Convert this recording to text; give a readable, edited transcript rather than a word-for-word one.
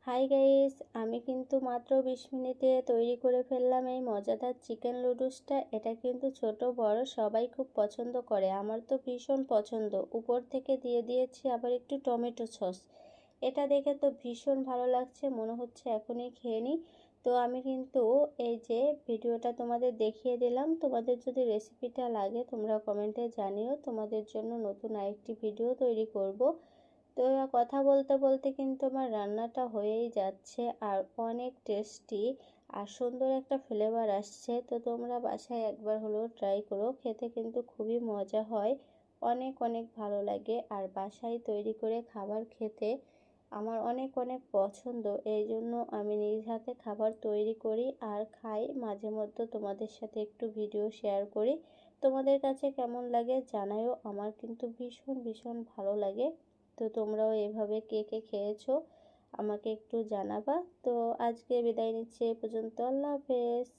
Hi guys, আমি কিন্তু মাত্র 20 মিনিটে তৈরি করে ফেললাম এই মজাদার চিকেন নুডলসটা। এটা কিন্তু ছোট বড় সবাই খুব পছন্দ করে। আমার তো ভীষণ পছন্দ। উপর থেকে দিয়ে দিয়েছি আবার একটু টমেটো সস। এটা দেখে তো ভীষণ ভালো লাগছে, মনে হচ্ছে এখনই খেয়ে নিই। তো আমি কিন্তু এই যে ভিডিওটা তোমাদের দেখিয়ে দিলাম। তোমাদের যদি রেসিপিটা লাগে তোমরা কমেন্টে জানিও, তোমাদের জন্য নতুন আরেকটি ভিডিও তৈরি করব। তো কথা বলতে বলতে কিন্তু আমার রান্নাটা হয়েই যাচ্ছে, আর অনেক টেস্টি আর সুন্দর একটা ফ্লেভার আসছে। তো তোমরা বাসায় একবার হলেও ট্রাই করো, খেতে কিন্তু খুবই মজা হয়, অনেক অনেক ভালো লাগে। আর বাসায় তৈরি করে খাবার খেতে আমার অনেক অনেক পছন্দ, এই জন্য আমি নিজ হাতে খাবার তৈরি করি আর খাই। মাঝে মধ্যে তোমাদের সাথে একটু ভিডিও শেয়ার করি। তোমাদের কাছে কেমন লাগে জানাও, আমার কিন্তু ভীষণ ভীষণ ভালো লাগে। তো তোমরাও এভাবে কে কে খেয়েছো আমাকে একটু জানাবা। তো আজকে বিদায় নিচ্ছি, এ পর্যন্ত। আল্লাহ হাফেজ।